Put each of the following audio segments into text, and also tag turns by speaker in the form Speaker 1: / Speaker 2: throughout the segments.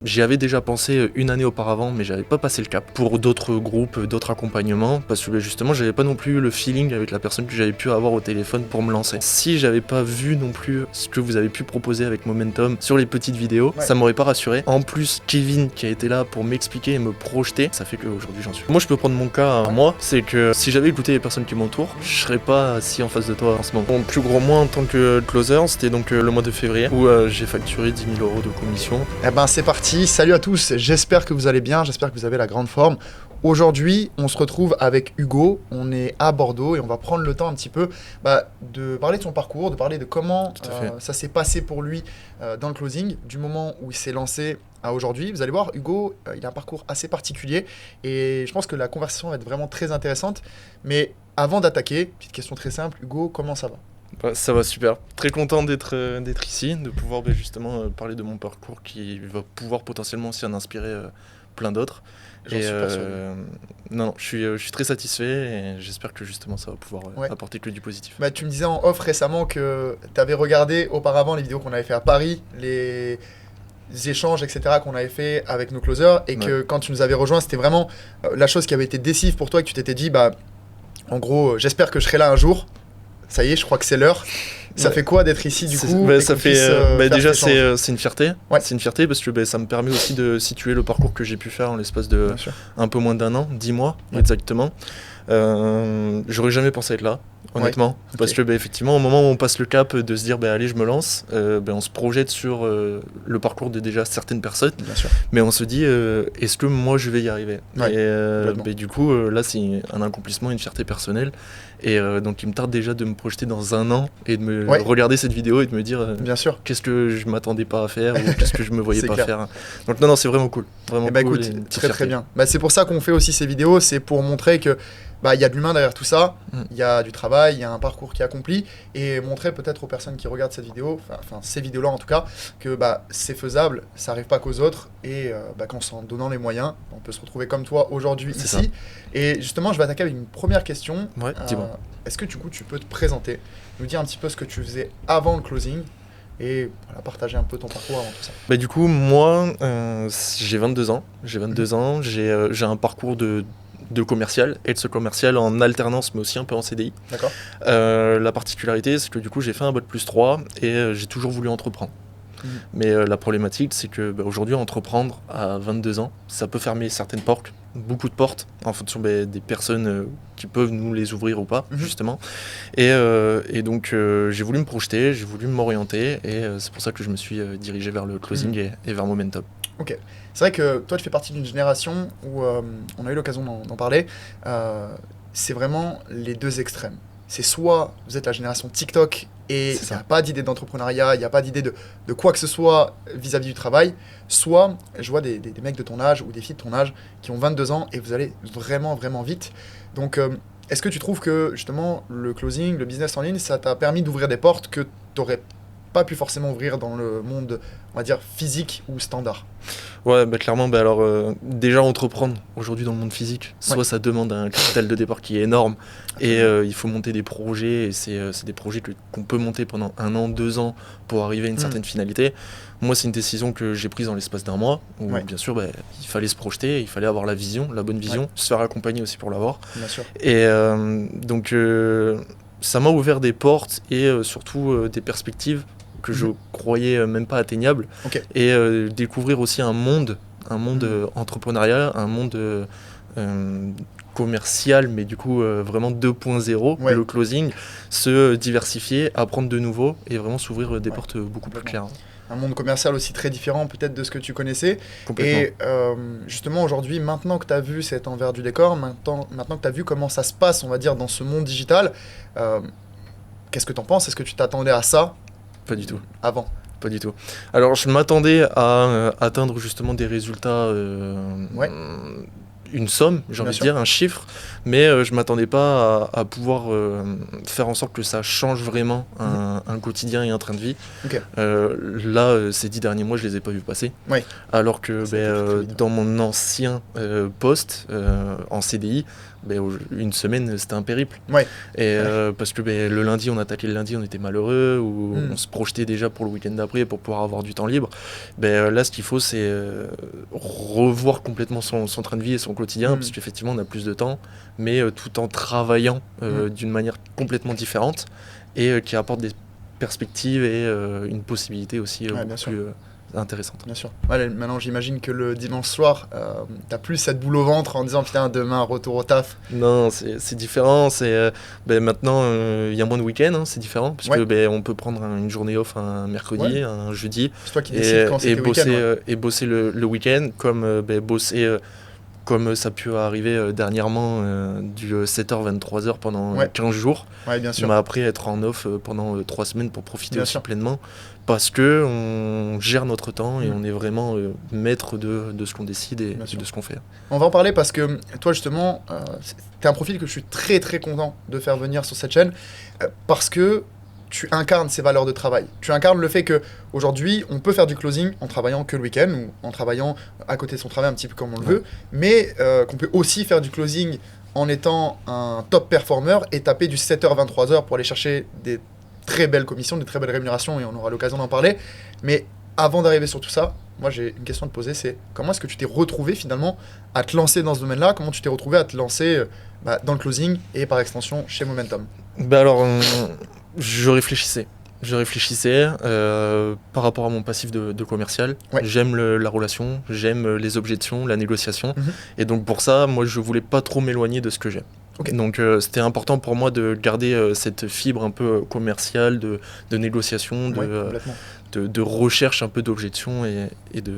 Speaker 1: J'y avais déjà pensé une année auparavant, mais j'avais pas passé le cap pour d'autres groupes, d'autres accompagnements, parce que justement j'avais pas non plus le feeling avec la personne que j'avais pu avoir au téléphone pour me lancer. Si j'avais pas vu non plus ce que vous avez pu proposer avec Momentum sur les petites vidéos, ça m'aurait pas rassuré. En plus, Kevin qui a été là pour m'expliquer et me projeter, ça fait qu'aujourd'hui j'en suis. Moi je peux prendre mon cas à moi, c'est que si j'avais écouté les personnes qui m'entourent, je serais pas assis en face de toi en ce moment. Mon plus gros mois en tant que closer, c'était donc le mois de février, où j'ai facturé 10 000 € de commission.
Speaker 2: Eh ben c'est parti. Salut à tous, j'espère que vous allez bien, j'espère que vous avez la grande forme. Aujourd'hui, on se retrouve avec Hugo, on est à Bordeaux et on va prendre le temps un petit peu de parler de son parcours, de parler de comment ça s'est passé pour lui dans le closing, du moment où il s'est lancé à aujourd'hui. Vous allez voir, Hugo, il a un parcours assez particulier et je pense que la conversation va être vraiment très intéressante. Mais avant d'attaquer, petite question très simple, Hugo, comment ça va ?
Speaker 1: Ça va super, très content d'être ici, de pouvoir justement parler de mon parcours qui va pouvoir potentiellement aussi en inspirer plein d'autres. Et non, je suis très satisfait et j'espère que justement ça va pouvoir apporter que du positif.
Speaker 2: Tu me disais en off récemment que tu avais regardé auparavant les vidéos qu'on avait fait à Paris, les échanges, etc. qu'on avait fait avec nos closers et que quand tu nous avais rejoint, c'était vraiment la chose qui avait été décisive pour toi et que tu t'étais dit, en gros, j'espère que je serai là un jour. Ça y est, je crois que c'est l'heure. Ça fait quoi d'être ici du coup
Speaker 1: ça fait déjà c'est une fierté.
Speaker 2: Ouais.
Speaker 1: C'est une fierté parce que ça me permet aussi de situer le parcours que j'ai pu faire en l'espace de un peu moins d'1 an, 10 mois exactement. J'aurais jamais pensé être là, honnêtement, parce que effectivement au moment où on passe le cap de se dire allez je me lance, on se projette sur le parcours de déjà certaines personnes, mais on se dit est-ce que moi je vais y arriver et du coup là c'est un accomplissement, une fierté personnelle et donc il me tarde déjà de me projeter dans 1 an et de me regarder cette vidéo et de me dire qu'est-ce que je m'attendais pas à faire ou qu'est-ce que je me voyais pas faire. Donc non c'est vraiment cool, vraiment cool.
Speaker 2: Écoute, très bien. C'est pour ça qu'on fait aussi ces vidéos, c'est pour montrer que il y a de l'humain derrière tout ça, il y a du travail, il y a un parcours qui est accompli et montrer peut-être aux personnes qui regardent cette vidéo, enfin ces vidéos-là en tout cas, que c'est faisable, ça n'arrive pas qu'aux autres et qu'en s'en donnant les moyens, on peut se retrouver comme toi aujourd'hui ici. Ça. Et justement, je vais attaquer avec une première question. Est-ce que du coup tu peux te présenter, nous dire un petit peu ce que tu faisais avant le closing et partager un peu ton parcours avant tout ça.
Speaker 1: Du coup, moi, j'ai 22 ans. J'ai un parcours de commercial et de ce commercial en alternance mais aussi un peu en CDI.
Speaker 2: D'accord.
Speaker 1: La particularité c'est que du coup j'ai fait un bac+3 et j'ai toujours voulu entreprendre. Mais la problématique c'est que aujourd'hui entreprendre à 22 ans ça peut fermer certaines portes, beaucoup de portes en fonction des personnes qui peuvent nous les ouvrir ou pas justement et donc j'ai voulu me projeter, j'ai voulu m'orienter et c'est pour ça que je me suis dirigé vers le closing et vers Momentum.
Speaker 2: Ok, c'est vrai que toi tu fais partie d'une génération où on a eu l'occasion d'en parler, c'est vraiment les deux extrêmes. C'est soit vous êtes la génération TikTok et il n'y a pas d'idée d'entrepreneuriat, il n'y a pas d'idée de quoi que ce soit vis-à-vis du travail, soit je vois des mecs de ton âge ou des filles de ton âge qui ont 22 ans et vous allez vraiment vraiment vite. Donc est-ce que tu trouves que justement le closing, le business en ligne, ça t'a permis d'ouvrir des portes que tu n'aurais pas pu forcément ouvrir dans le monde, on va dire, physique ou standard?
Speaker 1: Ouais, clairement, déjà entreprendre aujourd'hui dans le monde physique, soit ça demande un capital de départ qui est énorme et il faut monter des projets et c'est des projets qu'on peut monter pendant 1 an, 2 ans pour arriver à une certaine finalité. Moi, c'est une décision que j'ai prise dans l'espace d'1 mois où bien sûr, il fallait se projeter, il fallait avoir la vision, la bonne vision, se faire accompagner aussi pour l'avoir.
Speaker 2: Bien sûr.
Speaker 1: Et donc, ça m'a ouvert des portes et surtout des perspectives que je croyais même pas atteignable et découvrir aussi un monde entrepreneurial, un monde commercial mais du coup vraiment 2.0, le closing, se diversifier, apprendre de nouveau et vraiment s'ouvrir des portes beaucoup plus claires.
Speaker 2: Un monde commercial aussi très différent peut-être de ce que tu connaissais. Et justement aujourd'hui, maintenant que tu as vu cet envers du décor, maintenant que tu as vu comment ça se passe, on va dire, dans ce monde digital, qu'est-ce que tu en penses? Est-ce que tu t'attendais à ça?
Speaker 1: Pas du tout.
Speaker 2: Avant?
Speaker 1: Pas du tout. Alors je m'attendais à atteindre justement des résultats une somme, j'ai envie de dire, un chiffre, mais je m'attendais pas à pouvoir faire en sorte que ça change vraiment un quotidien et un train de vie. Là, ces 10 derniers mois, je les ai pas vus passer. Alors que dans mon ancien poste en CDI, une semaine, c'était un périple. Parce que le lundi, on attaquait le lundi, on était malheureux, ou on se projetait déjà pour le week-end d'après pour pouvoir avoir du temps libre. Là, ce qu'il faut, c'est revoir complètement son train de vie et son quotidien, parce qu'effectivement, on a plus de temps, mais tout en travaillant d'une manière complètement différente et qui apporte des perspectives et une possibilité aussi beaucoup plus intéressante.
Speaker 2: Bien sûr. Maintenant, j'imagine que le dimanche soir, t'as plus cette boule au ventre en disant putain, demain, retour au taf.
Speaker 1: Non, c'est différent. Maintenant, il y a moins de week-end, c'est différent, parce que on peut prendre une journée off un mercredi, un jeudi,
Speaker 2: c'est toi qui décides quand c'est
Speaker 1: et bosser le week-end, comme bosser comme ça a pu arriver dernièrement du 7h 23h pendant 15 jours.
Speaker 2: Bien sûr.
Speaker 1: Mais après être en off pendant 3 semaines pour profiter aussi pleinement, parce que on gère notre temps et on est vraiment maître de ce qu'on décide et de ce qu'on fait.
Speaker 2: On va en parler parce que toi justement, t'es un profil que je suis très très content de faire venir sur cette chaîne, parce que tu incarnes ces valeurs de travail. Tu incarnes le fait qu'aujourd'hui, on peut faire du closing en travaillant que le week-end ou en travaillant à côté de son travail un petit peu comme on le veut, mais qu'on peut aussi faire du closing en étant un top performer et taper du 7h 23h pour aller chercher des très belles commissions, des très belles rémunérations, et on aura l'occasion d'en parler. Mais avant d'arriver sur tout ça, moi j'ai une question à te poser, c'est comment est-ce que tu t'es retrouvé finalement à te lancer dans ce domaine-là? Comment tu t'es retrouvé à te lancer dans le closing et par extension chez Momentum?
Speaker 1: Je réfléchissais par rapport à mon passif de commercial. J'aime la relation, j'aime les objections, la négociation. Et donc pour ça, moi je voulais pas trop m'éloigner de ce que j'aime. Donc c'était important pour moi de garder cette fibre un peu commerciale, de négociation, de recherche un peu d'objections et de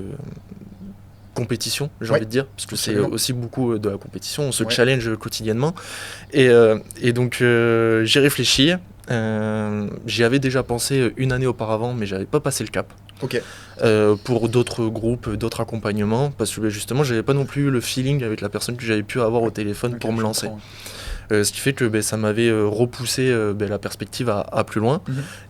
Speaker 1: compétition, j'ai envie de dire, parce que c'est aussi beaucoup de la compétition, on se challenge quotidiennement. Et donc j'ai réfléchi. J'y avais déjà pensé une année auparavant, mais j'avais pas passé le cap. Pour d'autres groupes, d'autres accompagnements, parce que justement j'avais pas non plus le feeling avec la personne que j'avais pu avoir au téléphone pour me lancer. Ce qui fait que ça m'avait repoussé la perspective à plus loin.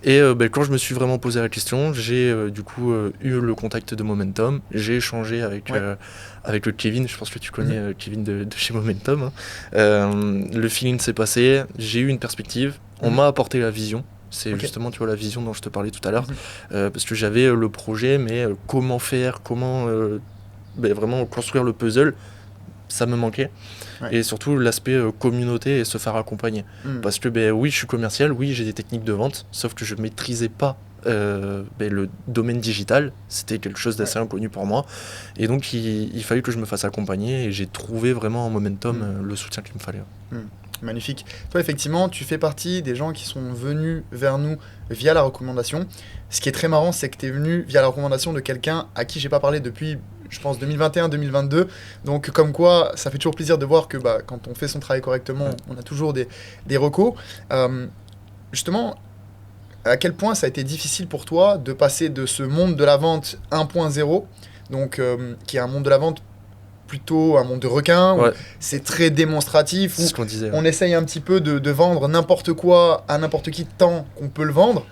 Speaker 1: Et quand je me suis vraiment posé la question, j'ai du coup eu le contact de Momentum, j'ai échangé avec le Kevin, je pense que tu connais Kevin de chez Momentum. Le feeling s'est passé, j'ai eu une perspective, on m'a apporté la vision. C'est justement la vision dont je te parlais tout à l'heure, parce que j'avais le projet, mais comment faire, comment vraiment construire le puzzle, ça me manquait. Et surtout l'aspect communauté et se faire accompagner. Parce que oui, je suis commercial, oui, j'ai des techniques de vente, sauf que je ne maîtrisais pas le domaine digital. C'était quelque chose d'assez inconnu pour moi. Et donc il fallait que je me fasse accompagner, et j'ai trouvé vraiment en Momentum le soutien qu'il me fallait.
Speaker 2: Magnifique. Toi, effectivement, tu fais partie des gens qui sont venus vers nous via la recommandation. Ce qui est très marrant, c'est que tu es venu via la recommandation de quelqu'un à qui j'ai pas parlé depuis, je pense, 2021-2022. Donc, comme quoi, ça fait toujours plaisir de voir que quand on fait son travail correctement, on a toujours des recos. Justement, à quel point ça a été difficile pour toi de passer de ce monde de la vente 1.0, donc qui est un monde de la vente plutôt un monde de requins, où c'est très démonstratif, où on essaye un petit peu de vendre n'importe quoi à n'importe qui tant qu'on peut le vendre,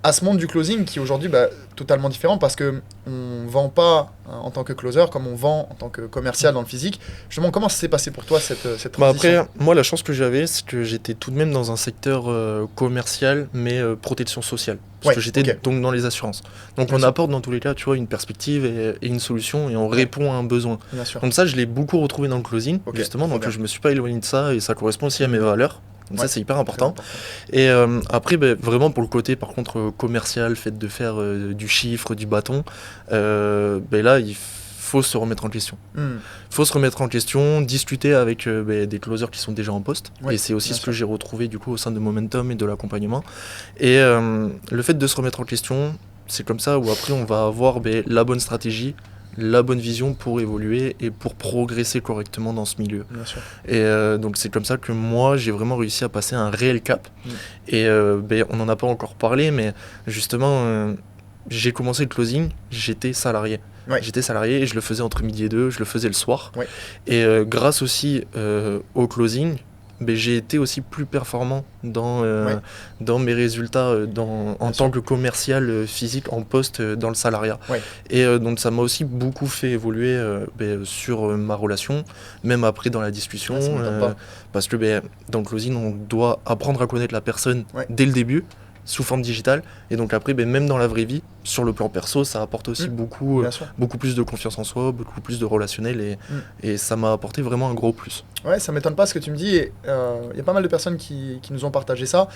Speaker 2: à ce monde du closing qui est aujourd'hui totalement différent, parce qu'on ne vend pas en tant que closer comme on vend en tant que commercial dans le physique. Justement, comment ça s'est passé pour toi cette transition?
Speaker 1: Après, moi la chance que j'avais, c'est que j'étais tout de même dans un secteur commercial, mais protection sociale. Parce que j'étais donc dans les assurances. Donc on apporte dans tous les cas, tu vois, une perspective et une solution, et on répond à un besoin. Donc ça, je l'ai beaucoup retrouvé dans le closing, justement, donc je me suis pas éloigné de ça, et ça correspond aussi à mes valeurs. Donc ça, c'est hyper important. Et après, vraiment pour le côté, par contre, commercial, fait de faire du chiffre, du bâton, là, il faut se remettre en question. Il faut se remettre en question, discuter avec des closers qui sont déjà en poste. Et c'est aussi ce que j'ai retrouvé du coup au sein de Momentum et de l'accompagnement. Et le fait de se remettre en question, c'est comme ça où après on va avoir la bonne stratégie, la bonne vision pour évoluer et pour progresser correctement dans ce milieu. Et donc c'est comme ça que moi j'ai vraiment réussi à passer un réel cap. Et on n'en a pas encore parlé, mais justement j'ai commencé le closing, j'étais salarié. J'étais salarié et je le faisais entre midi et 2, je le faisais le soir.
Speaker 2: Ouais.
Speaker 1: Et grâce aussi au closing, j'ai été aussi plus performant dans mes résultats en tant que commercial physique en poste dans le salariat. Et donc ça m'a aussi beaucoup fait évoluer sur ma relation, même après dans la discussion. Parce que dans le closing, on doit apprendre à connaître la personne dès le début, sous forme digitale, et donc après même dans la vraie vie, sur le plan perso, ça apporte aussi beaucoup plus de confiance en soi, beaucoup plus de relationnel, et ça m'a apporté vraiment un gros plus.
Speaker 2: Ouais, ça m'étonne pas ce que tu me dis, et y a pas mal de personnes qui nous ont partagé ça,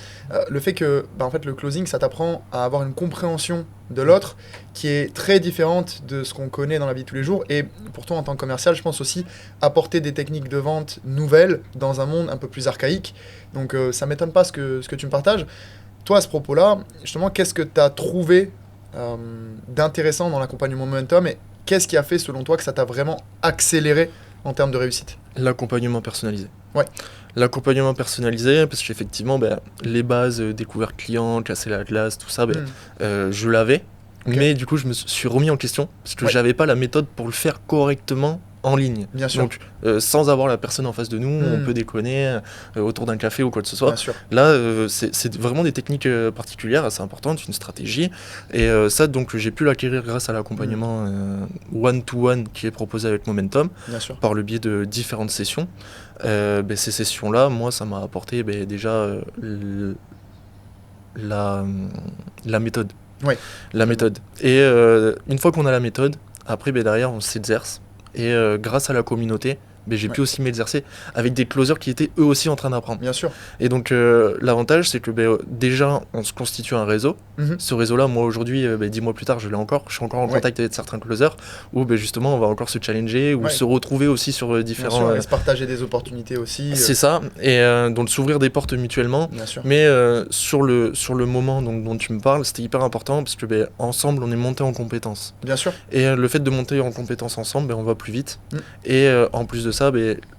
Speaker 2: le fait que en fait, le closing, ça t'apprend à avoir une compréhension de l'autre qui est très différente de ce qu'on connaît dans la vie de tous les jours, et pour toi en tant que commercial, je pense aussi apporter des techniques de vente nouvelles dans un monde un peu plus archaïque, donc ça m'étonne pas ce que tu me partages. Toi, à ce propos-là, justement, qu'est-ce que tu as trouvé d'intéressant dans l'accompagnement Momentum, et qu'est-ce qui a fait, selon toi, que ça t'a vraiment accéléré en termes de réussite?
Speaker 1: L'accompagnement personnalisé. L'accompagnement personnalisé, parce qu'effectivement, les bases, découverte client, casser la glace, tout ça, je l'avais. Mais du coup, je me suis remis en question, parce que j'avais pas la méthode pour le faire correctement en ligne.
Speaker 2: Bien sûr.
Speaker 1: Donc, sans avoir la personne en face de nous, on peut déconner autour d'un café ou quoi que ce soit.
Speaker 2: Bien sûr.
Speaker 1: Là, c'est vraiment des techniques particulières, assez importantes, une stratégie. Et ça, donc, j'ai pu l'acquérir grâce à l'accompagnement one-to-one qui est proposé avec Momentum, par le biais de différentes sessions. Ces sessions-là, moi, ça m'a apporté déjà la méthode. La méthode. Et une fois qu'on a la méthode, après, derrière, on s'exerce. Et grâce à la communauté, j'ai pu aussi m'exercer avec des closers qui étaient eux aussi en train d'apprendre.
Speaker 2: Bien sûr.
Speaker 1: Et donc l'avantage, c'est que déjà, on se constitue un réseau. Ce réseau-là, moi aujourd'hui, 10 mois plus tard, je l'ai encore. Je suis encore en contact avec certains closers où justement, on va encore se challenger ou se retrouver aussi sur différents...
Speaker 2: Bien sûr, et se partager des opportunités aussi.
Speaker 1: C'est ça. Et donc s'ouvrir des portes mutuellement.
Speaker 2: Bien sûr.
Speaker 1: Mais sur le moment dont tu me parles, c'était hyper important parce que ensemble, on est monté en compétences.
Speaker 2: Bien sûr.
Speaker 1: Et le fait de monter en compétences ensemble, on va plus vite. Et en plus de ça,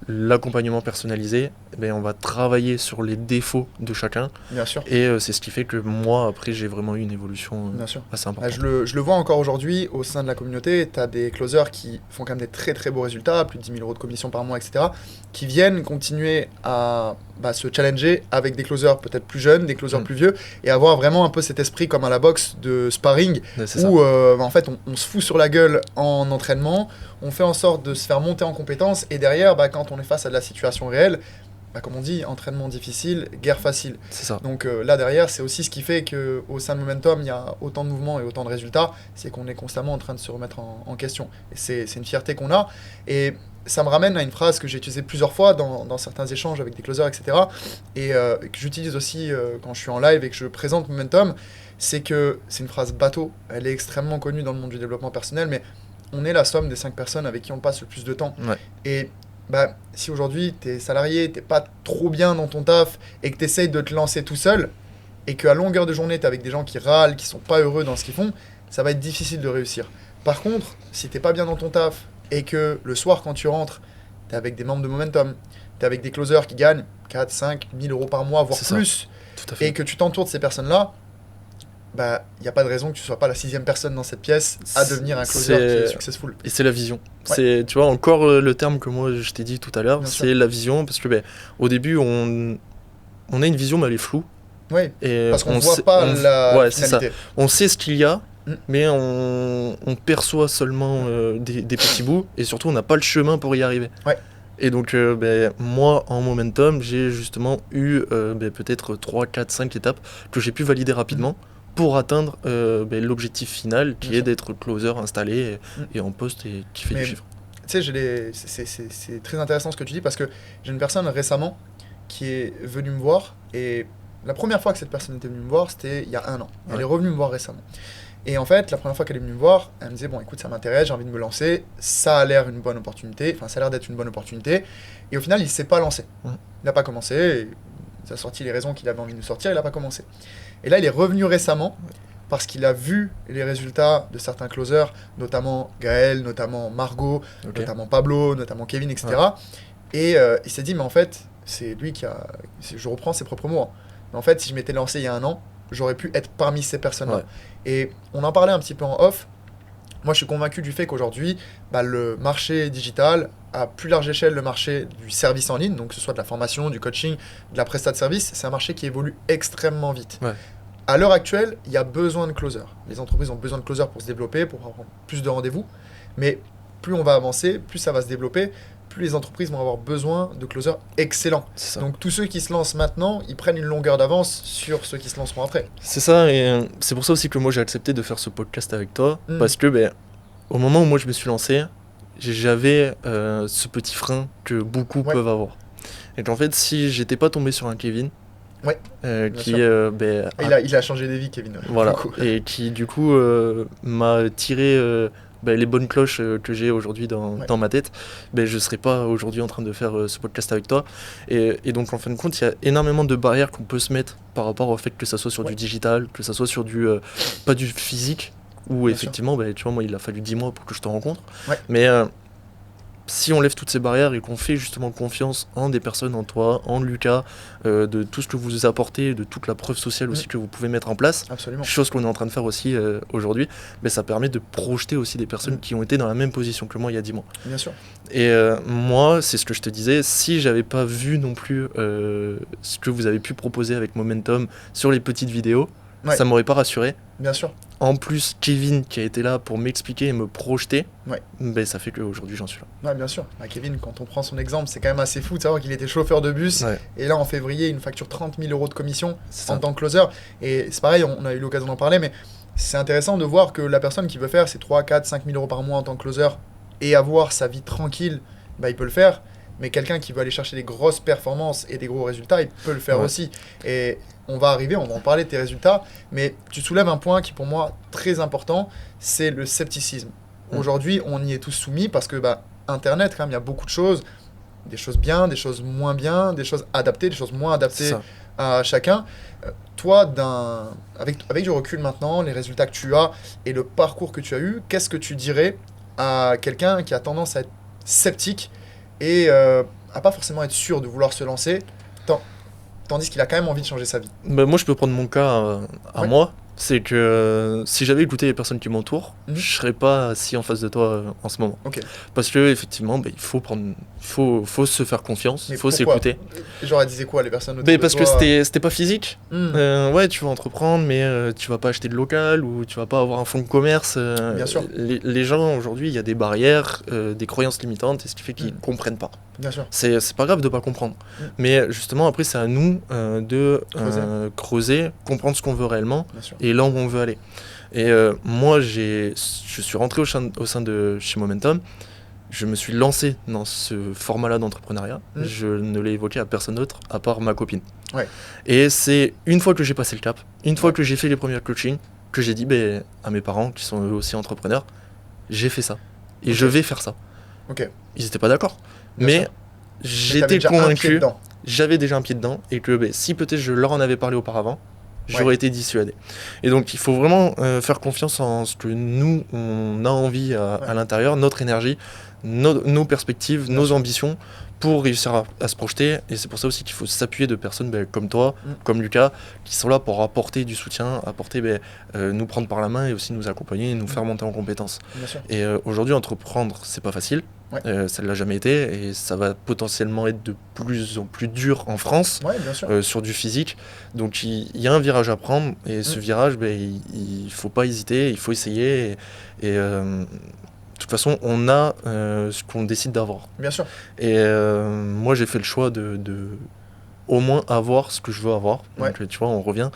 Speaker 1: l'accompagnement personnalisé, on va travailler sur les défauts de chacun.
Speaker 2: Bien sûr.
Speaker 1: Et c'est ce qui fait que moi, après, j'ai vraiment eu une évolution assez importante.
Speaker 2: Je le vois encore aujourd'hui au sein de la communauté. Tu as des closers qui font quand même des très très beaux résultats, plus de 10 000 € de commission par mois, etc., qui viennent continuer à se challenger avec des closers peut-être plus jeunes, des closers plus vieux, et avoir vraiment un peu cet esprit comme à la boxe de sparring, où en fait on se fout sur la gueule en entraînement, on fait en sorte de se faire monter en compétences, et derrière, quand on est face à de la situation réelle, comme on dit, entraînement difficile, guerre facile.
Speaker 1: C'est ça.
Speaker 2: Donc là derrière, c'est aussi ce qui fait qu'au sein de Momentum, il y a autant de mouvements et autant de résultats, c'est qu'on est constamment en train de se remettre en question. Et c'est une fierté qu'on a. Et ça me ramène à une phrase que j'ai utilisée plusieurs fois dans certains échanges avec des closers, etc. Et que j'utilise aussi quand je suis en live et que je présente Momentum, c'est que c'est une phrase bateau. Elle est extrêmement connue dans le monde du développement personnel, mais on est la somme des 5 personnes avec qui on passe le plus de temps. Et si aujourd'hui tu es salarié, tu n'es pas trop bien dans ton taf et que tu essayes de te lancer tout seul et qu'à longueur de journée tu es avec des gens qui râlent, qui sont pas heureux dans ce qu'ils font, ça va être difficile de réussir. Par contre, si tu n'es pas bien dans ton taf et que le soir quand tu rentres, tu es avec des membres de Momentum, tu es avec des closers qui gagnent 4, 5, 1000 € par mois, voire plus, et que tu t'entoures de ces personnes-là, il n'y a pas de raison que tu ne sois pas la 6e personne dans cette pièce à devenir un closer qui est successful.
Speaker 1: Et c'est la vision. C'est, tu vois, encore le terme que moi je t'ai dit tout à l'heure, c'est la vision, parce que au début, on a une vision, mais elle est floue.
Speaker 2: Oui,
Speaker 1: et
Speaker 2: parce qu'on ne voit pas la finalité.
Speaker 1: On sait ce qu'il y a, mais on perçoit seulement des petits bouts, et surtout, on n'a pas le chemin pour y arriver. Et donc, moi, en Momentum, j'ai justement eu peut-être 3, 4, 5 étapes que j'ai pu valider rapidement pour atteindre l'objectif final qui est d'être closer installé et en poste et qui fait du chiffre.
Speaker 2: Tu sais, c'est très intéressant ce que tu dis, parce que j'ai une personne récemment qui est venue me voir, et la première fois que cette personne était venue me voir, c'était il y a 1 an. Elle est revenue me voir récemment. Et en fait, la première fois qu'elle est venue me voir, elle me disait, bon écoute, ça m'intéresse, j'ai envie de me lancer, ça a l'air une bonne opportunité, ça a l'air d'être une bonne opportunité. Et au final, il ne s'est pas lancé. Il n'a pas commencé, il a sorti les raisons qu'il avait envie de sortir, il n'a pas commencé. Et là, il est revenu récemment, parce qu'il a vu les résultats de certains closers, notamment Gaël, notamment Margot, notamment Pablo, notamment Kevin, etc. Et il s'est dit, mais en fait, c'est lui qui a... Je reprends ses propres mots. Mais en fait, si je m'étais lancé il y a 1 an, j'aurais pu être parmi ces personnes-là. Et on en parlait un petit peu en off. Moi, je suis convaincu du fait qu'aujourd'hui, le marché digital, à plus large échelle, le marché du service en ligne, donc que ce soit de la formation, du coaching, de la prestation de service, c'est un marché qui évolue extrêmement vite.
Speaker 1: Ouais.
Speaker 2: À l'heure actuelle, il y a besoin de closers. Les entreprises ont besoin de closers pour se développer, pour avoir plus de rendez-vous. Mais plus on va avancer, plus ça va se développer, plus les entreprises vont avoir besoin de closers excellents. Donc tous ceux qui se lancent maintenant, ils prennent une longueur d'avance sur ceux qui se lanceront après.
Speaker 1: C'est ça, et c'est pour ça aussi que moi j'ai accepté de faire ce podcast avec toi, parce que au moment où moi je me suis lancé, j'avais ce petit frein que beaucoup peuvent avoir. Et qu'en fait, si j'étais pas tombé sur un Kevin, qui
Speaker 2: il a changé des vies, Kevin.
Speaker 1: Voilà, et qui du coup m'a tiré les bonnes cloches que j'ai aujourd'hui dans ma tête, je serais pas aujourd'hui en train de faire ce podcast avec toi. Et donc en fin de compte, il y a énormément de barrières qu'on peut se mettre par rapport au fait que ça soit sur du digital, que ça soit sur du pas du physique, où effectivement, tu vois, moi il a fallu 10 mois pour que je te rencontre. Mais si on lève toutes ces barrières et qu'on fait justement confiance en des personnes, en toi, en Lucas, de tout ce que vous apportez, de toute la preuve sociale aussi que vous pouvez mettre en place, chose qu'on est en train de faire aussi aujourd'hui, ça permet de projeter aussi des personnes qui ont été dans la même position que moi il y a 10 mois.
Speaker 2: Bien sûr.
Speaker 1: Et moi, c'est ce que je te disais, si j'avais pas vu non plus ce que vous avez pu proposer avec Momentum sur les petites vidéos, ça m'aurait pas rassuré.
Speaker 2: Bien sûr.
Speaker 1: En plus, Kevin qui a été là pour m'expliquer et me projeter, ça fait qu'aujourd'hui j'en suis là.
Speaker 2: Ouais, bien sûr. Kevin, quand on prend son exemple, c'est quand même assez fou de savoir qu'il était chauffeur de bus. Et là, en février, il nous facture 30 000 € de commission en tant que closer. Et c'est pareil, on a eu l'occasion d'en parler, mais c'est intéressant de voir que la personne qui veut faire ses 3, 4, 5 000 € par mois en tant que closer et avoir sa vie tranquille, il peut le faire. Mais quelqu'un qui veut aller chercher des grosses performances et des gros résultats, il peut le faire aussi. Et on va en parler de tes résultats, mais tu soulèves un point qui pour moi très important, c'est le scepticisme. Aujourd'hui, on y est tous soumis parce que Internet, quand même, il y a beaucoup de choses, des choses bien, des choses moins bien, des choses adaptées, des choses moins adaptées à chacun. Toi, avec du recul maintenant, les résultats que tu as et le parcours que tu as eu, qu'est-ce que tu dirais à quelqu'un qui a tendance à être sceptique et à pas forcément être sûr de vouloir se lancer, tandis qu'il a quand même envie de changer sa vie?
Speaker 1: Moi, je peux prendre mon cas à moi. C'est que si j'avais écouté les personnes qui m'entourent, je serais pas assis en face de toi en ce moment. Parce que effectivement, il faut se faire confiance, il faut s'écouter.
Speaker 2: Genre, elles disaient quoi les personnes autour de
Speaker 1: parce
Speaker 2: toi?
Speaker 1: que c'était pas physique. Tu vas entreprendre, mais tu vas pas acheter de local ou tu vas pas avoir un fonds de commerce.
Speaker 2: Bien sûr.
Speaker 1: Les gens aujourd'hui, il y a des barrières, des croyances limitantes, et ce qui fait qu'ils comprennent pas.
Speaker 2: Bien sûr.
Speaker 1: C'est pas grave de pas comprendre. Mais justement, après, c'est à nous de creuser, comprendre ce qu'on veut réellement et là où on veut aller. Et moi, je suis rentré au sein de chez Momentum. Je me suis lancé dans ce format-là d'entrepreneuriat. Je ne l'ai évoqué à personne d'autre à part ma copine. Et c'est une fois que j'ai passé le cap, une fois que j'ai fait les premiers coachings, que j'ai dit à mes parents, qui sont eux aussi entrepreneurs, j'ai fait ça. Et je vais faire ça. Ils n'étaient pas d'accord. Mais j'étais convaincu, j'avais déjà un pied dedans, et que si peut-être je leur en avais parlé auparavant, j'aurais été dissuadé. Et donc il faut vraiment faire confiance en ce que nous, on a envie à l'intérieur, notre énergie, nos perspectives, nos ambitions, pour réussir à se projeter. Et c'est pour ça aussi qu'il faut s'appuyer de personnes comme toi, comme Lucas, qui sont là pour apporter du soutien, nous prendre par la main et aussi nous accompagner et nous faire monter en compétences. Et aujourd'hui, entreprendre, c'est pas facile. Ça ne l'a jamais été et ça va potentiellement être de plus en plus dur en France sur du physique. Donc il y a un virage à prendre et ce virage, il faut pas hésiter, il faut essayer et de toute façon on a ce qu'on décide d'avoir.
Speaker 2: Bien sûr.
Speaker 1: Et moi j'ai fait le choix de au moins avoir ce que je veux avoir. Donc tu vois, on revient.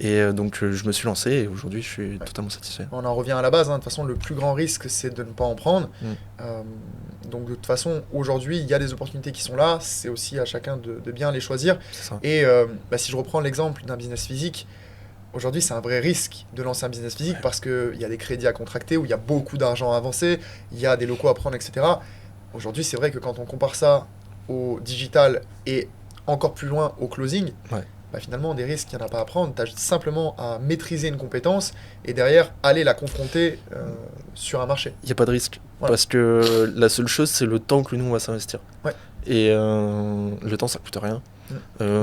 Speaker 1: Et donc je me suis lancé et aujourd'hui je suis totalement satisfait.
Speaker 2: On en revient à la base, de toute façon le plus grand risque c'est de ne pas en prendre. Donc de toute façon aujourd'hui il y a des opportunités qui sont là, c'est aussi à chacun de bien les choisir. Et si je reprends l'exemple d'un business physique, aujourd'hui c'est un vrai risque de lancer un business physique parce qu'il y a des crédits à contracter, où il y a beaucoup d'argent à avancer, il y a des locaux à prendre, etc. Aujourd'hui c'est vrai que quand on compare ça au digital et encore plus loin au closing, finalement des risques il n'y en a pas à prendre, tu as simplement à maîtriser une compétence et derrière aller la confronter sur un marché.
Speaker 1: Il n'y a pas de risque, parce que la seule chose c'est le temps que nous on va s'investir. Et le temps, ça coûte rien.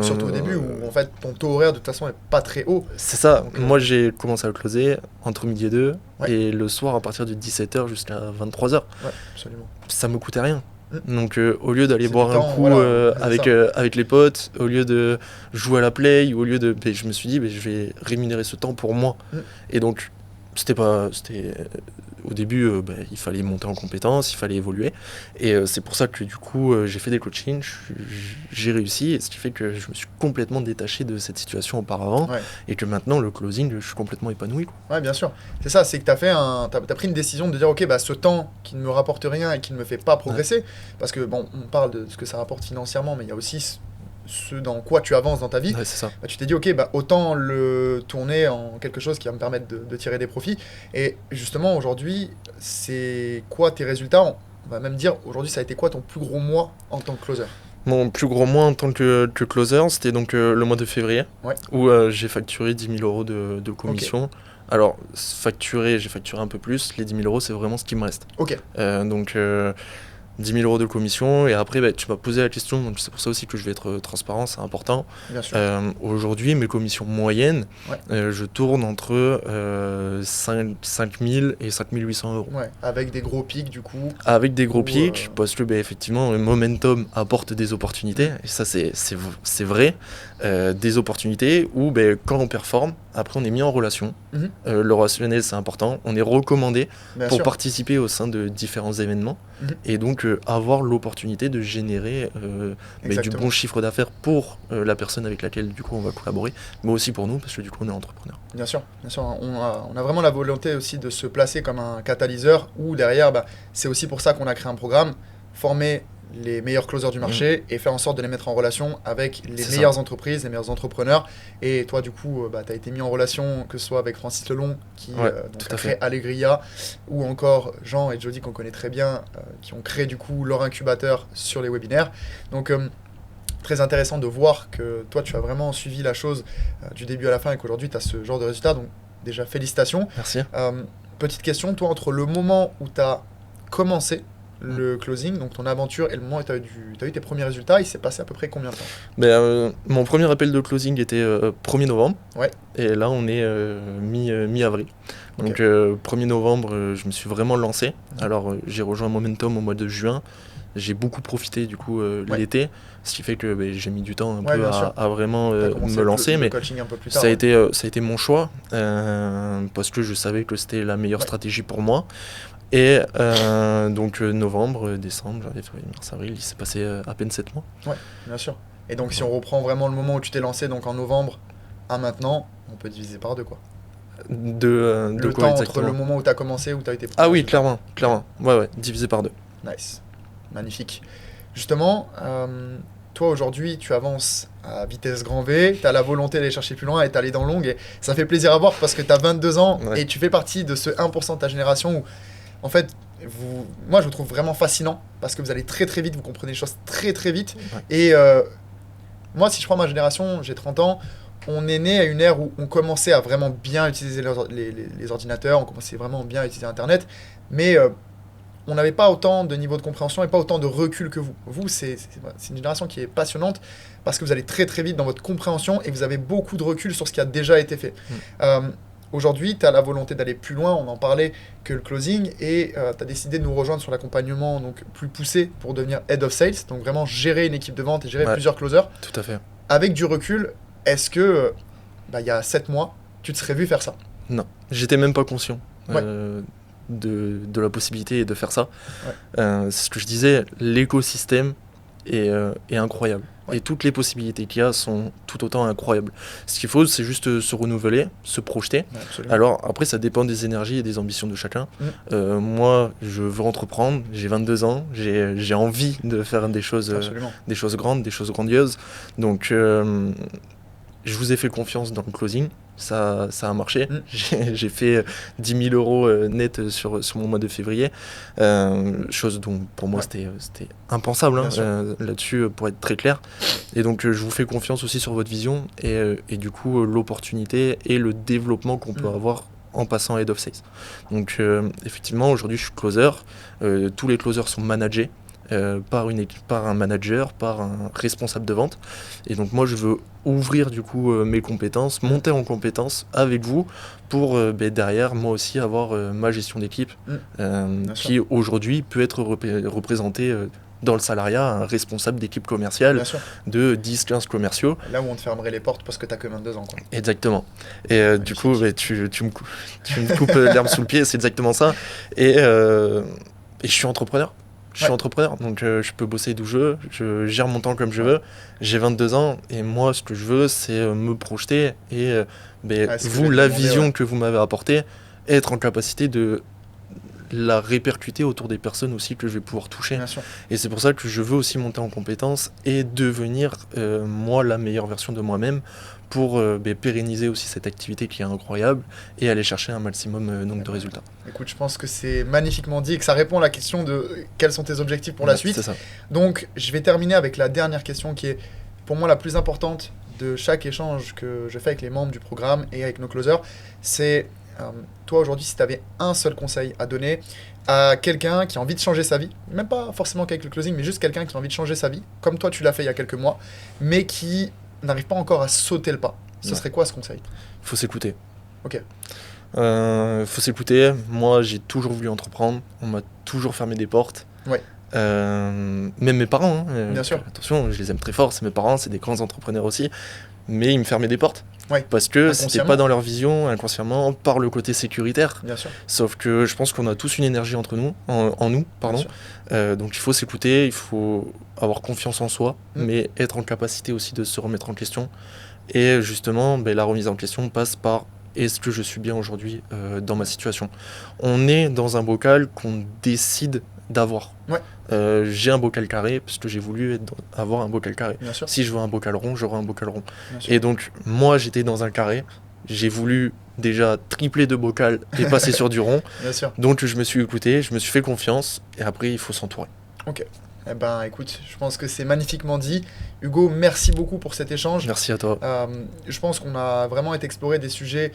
Speaker 2: Surtout au début où en fait ton taux horaire de toute façon est pas très haut.
Speaker 1: C'est ça. Donc, moi j'ai commencé à le closer entre midi et 2
Speaker 2: Ouais.
Speaker 1: et le soir à partir de 17h jusqu'à 23h.
Speaker 2: Ouais, absolument.
Speaker 1: Ça me coûtait rien. Donc au lieu d'aller
Speaker 2: C'est
Speaker 1: boire
Speaker 2: du
Speaker 1: un
Speaker 2: temps,
Speaker 1: coup
Speaker 2: voilà,
Speaker 1: avec les potes, au lieu de jouer à la play, au lieu de... je me suis dit, je vais rémunérer ce temps pour moi. Et donc au début, il fallait monter en compétences, il fallait évoluer. Et c'est pour ça que du coup, j'ai fait des coachings, j'ai réussi. Et ce qui fait que je me suis complètement détaché de cette situation auparavant.
Speaker 2: Ouais.
Speaker 1: Et que maintenant, le closing, je suis complètement épanoui, quoi.
Speaker 2: Ouais, bien sûr. C'est ça, c'est que t'as pris une décision de dire, ok, ce temps qui ne me rapporte rien et qui ne me fait pas progresser, parce que bon, on parle de ce que ça rapporte financièrement, mais il y a aussi ce dans quoi tu avances dans ta vie.
Speaker 1: Ouais, c'est ça.
Speaker 2: Tu t'es dit, ok, autant le tourner en quelque chose qui va me permettre de tirer des profits. Et justement, aujourd'hui, c'est quoi tes résultats? On va même dire, aujourd'hui, ça a été quoi ton plus gros mois en tant que closer?
Speaker 1: Mon plus gros mois en tant que closer, c'était donc le mois de février, où j'ai facturé 10 000 euros de commission. Okay. Alors, j'ai facturé un peu plus. Les 10 000 euros, c'est vraiment ce qui me reste.
Speaker 2: Ok.
Speaker 1: Donc, 10 000 euros de commission. Et après, tu m'as posé la question. Donc, c'est pour ça aussi que je vais être transparent, c'est important.
Speaker 2: Bien sûr.
Speaker 1: Aujourd'hui, mes commissions moyennes, je tourne entre 5 000 et 5 800 euros.
Speaker 2: Ouais, avec des gros pics, du coup.
Speaker 1: Avec des gros pics, parce que effectivement, le momentum apporte des opportunités. Et ça, c'est vrai. Des opportunités où, quand on performe, après, on est mis en relation. Le relationnel, c'est important. On est recommandé pour participer au sein de différents événements. Et donc, avoir l'opportunité de générer du bon chiffre d'affaires pour la personne avec laquelle, du coup, on va collaborer, mais aussi pour nous, parce que, du coup, on est entrepreneur.
Speaker 2: Bien sûr. On a vraiment la volonté aussi de se placer comme un catalyseur où, derrière, c'est aussi pour ça qu'on a créé un programme, former les meilleurs closers du marché et faire en sorte de les mettre en relation avec les meilleures entreprises, les meilleurs entrepreneurs. Et toi, du coup, tu as été mis en relation, que ce soit avec Francis Lelong, qui a créé Allegria, ou encore Jean et Jody, qu'on connaît très bien, qui ont créé du coup leur incubateur sur les webinaires. Donc, très intéressant de voir que toi, tu as vraiment suivi la chose du début à la fin et qu'aujourd'hui, tu as ce genre de résultat. Donc, déjà, félicitations.
Speaker 1: Merci.
Speaker 2: Petite question, toi, entre le moment où tu as commencé le closing, donc ton aventure, et le moment où tu as eu tes premiers résultats, il s'est passé à peu près combien de temps?
Speaker 1: Mon premier appel de closing était 1er novembre.
Speaker 2: Ouais.
Speaker 1: Et là, on est mi-avril. Donc, 1er novembre, je me suis vraiment lancé. Alors, j'ai rejoint Momentum au mois de juin. J'ai beaucoup profité du coup l'été, ce qui fait que j'ai mis du temps un peu à vraiment me lancer, mais
Speaker 2: un peu plus tard,
Speaker 1: ça a été mon choix parce que je savais que c'était la meilleure stratégie pour moi. Et donc novembre, décembre, janvier, février, mars, avril, il s'est passé à peine 7 mois.
Speaker 2: Ouais, bien sûr. Et donc si on reprend vraiment le moment où tu t'es lancé, donc en novembre à maintenant, on peut diviser par 2 quoi.
Speaker 1: Le
Speaker 2: temps entre le moment où tu as commencé, où tu as été...
Speaker 1: Ah oui, clairement. Ouais, divisé par 2.
Speaker 2: Nice. Magnifique. Justement, toi aujourd'hui, tu avances à vitesse grand V, tu as la volonté d'aller chercher plus loin et d'aller dans le long. Et ça fait plaisir à voir parce que tu as 22 ans et tu fais partie de ce 1% de ta génération où, en fait, moi je vous trouve vraiment fascinant parce que vous allez très très vite, vous comprenez les choses très très vite. Et moi, si je prends ma génération, j'ai 30 ans, on est né à une ère où on commençait à vraiment bien utiliser les ordinateurs, on commençait vraiment bien à utiliser Internet, mais on n'avait pas autant de niveau de compréhension et pas autant de recul que vous. Vous, c'est une génération qui est passionnante parce que vous allez très très vite dans votre compréhension et vous avez beaucoup de recul sur ce qui a déjà été fait. Aujourd'hui, tu as la volonté d'aller plus loin, on en parlait, que le closing, et tu as décidé de nous rejoindre sur l'accompagnement donc plus poussé pour devenir Head of Sales, donc vraiment gérer une équipe de vente et gérer plusieurs closers.
Speaker 1: Tout à fait.
Speaker 2: Avec du recul, est-ce que, il y a 7 mois, tu te serais vu faire ça?
Speaker 1: Non, j'étais même pas conscient de la possibilité de faire ça. C'est ce que je disais, l'écosystème est incroyable. Et toutes les possibilités qu'il y a sont tout autant incroyables. Ce qu'il faut, c'est juste se renouveler, se projeter. Alors après, ça dépend des énergies et des ambitions de chacun. Moi, je veux entreprendre, j'ai 22 ans, j'ai envie de faire des choses grandes, des choses grandioses. Donc, je vous ai fait confiance dans le closing. Ça a marché. J'ai fait 10 000 euros net sur mon mois de février. Chose dont pour moi c'était impensable là-dessus, pour être très clair. Et donc je vous fais confiance aussi sur votre vision et du coup l'opportunité et le développement qu'on peut avoir en passant Head of Sales. Donc effectivement aujourd'hui je suis closer. Tous les closers sont managés. par un manager, par un responsable de vente. Et donc moi je veux ouvrir du coup mes compétences, monter en compétences avec vous pour derrière moi aussi avoir ma gestion d'équipe qui aujourd'hui peut être représentée dans le salariat, un responsable d'équipe commerciale de 10-15 commerciaux.
Speaker 2: Là où on te fermerait les portes parce que tu n'as que 22 ans. Quoi.
Speaker 1: Exactement. Et du coup, tu me coupes l'herbe sous le pied, c'est exactement ça. Et je suis entrepreneur. Je suis entrepreneur, donc je peux bosser d'où je gère mon temps comme je veux. J'ai 22 ans et moi, ce que je veux, c'est me projeter et vous, la vision que vous m'avez apportée, être en capacité de la répercuter autour des personnes aussi que je vais pouvoir toucher. Et c'est pour ça que je veux aussi monter en compétences et devenir moi la meilleure version de moi-même pour pérenniser aussi cette activité qui est incroyable et aller chercher un maximum de résultats.
Speaker 2: Écoute, je pense que c'est magnifiquement dit et que ça répond à la question de quels sont tes objectifs pour la suite.
Speaker 1: C'est ça.
Speaker 2: Donc je vais terminer avec la dernière question qui est pour moi la plus importante de chaque échange que je fais avec les membres du programme et avec nos closers. C'est toi aujourd'hui, si tu avais un seul conseil à donner à quelqu'un qui a envie de changer sa vie, même pas forcément qu'avec le closing, mais juste quelqu'un qui a envie de changer sa vie, comme toi tu l'as fait il y a quelques mois, mais qui n'arrive pas encore à sauter le pas, ce serait quoi ce conseil ?
Speaker 1: Il faut s'écouter.
Speaker 2: Ok.
Speaker 1: Faut s'écouter. Moi, j'ai toujours voulu entreprendre. On m'a toujours fermé des portes.
Speaker 2: Ouais.
Speaker 1: Même mes parents.
Speaker 2: Bien sûr.
Speaker 1: Attention, je les aime très fort. C'est mes parents, c'est des grands entrepreneurs aussi. Mais ils me fermaient des portes.
Speaker 2: Ouais.
Speaker 1: Parce que c'était pas dans leur vision, inconsciemment, par le côté sécuritaire.
Speaker 2: Bien sûr.
Speaker 1: Sauf que je pense qu'on a tous une énergie en nous. Donc il faut s'écouter, il faut avoir confiance en soi, mais être en capacité aussi de se remettre en question. Et justement, la remise en question passe par est-ce que je suis bien aujourd'hui dans ma situation ? On est dans un bocal qu'on décide d'avoir.
Speaker 2: Ouais.
Speaker 1: J'ai un bocal carré parce que j'ai voulu avoir un bocal carré. Si je veux un bocal rond, j'aurai un bocal rond. Et donc, moi, j'étais dans un carré. J'ai voulu déjà tripler de bocal et passer sur du rond.
Speaker 2: Bien sûr.
Speaker 1: Donc, je me suis écouté, je me suis fait confiance. Et après, il faut s'entourer.
Speaker 2: Ok. Eh ben, écoute, je pense que c'est magnifiquement dit. Hugo, merci beaucoup pour cet échange.
Speaker 1: Merci à toi.
Speaker 2: Je pense qu'on a vraiment été exploré des sujets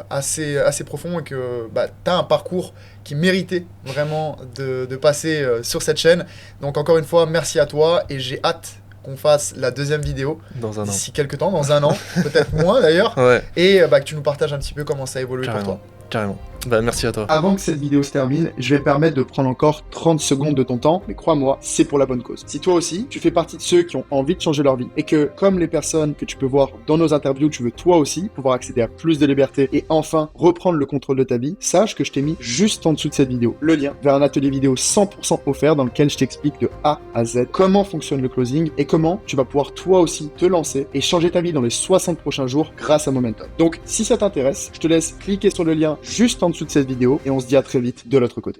Speaker 2: assez profonds et que tu as un parcours qui méritait vraiment de passer sur cette chaîne. Donc encore une fois, merci à toi et j'ai hâte qu'on fasse la deuxième vidéo d'ici quelques temps, dans un an, peut-être moins d'ailleurs, et que tu nous partages un petit peu comment ça a évolué pour toi.
Speaker 1: Carrément. Merci à toi.
Speaker 2: Avant que cette vidéo se termine, je vais me permettre de prendre encore 30 secondes de ton temps, mais crois-moi, c'est pour la bonne cause. Si toi aussi, tu fais partie de ceux qui ont envie de changer leur vie et que, comme les personnes que tu peux voir dans nos interviews, tu veux toi aussi pouvoir accéder à plus de liberté et enfin reprendre le contrôle de ta vie, sache que je t'ai mis juste en dessous de cette vidéo le lien vers un atelier vidéo 100% offert dans lequel je t'explique de A à Z comment fonctionne le closing et comment tu vas pouvoir toi aussi te lancer et changer ta vie dans les 60 prochains jours grâce à Momentum. Donc, si ça t'intéresse, je te laisse cliquer sur le lien juste en dessous de cette vidéo et on se dit à très vite de l'autre côté.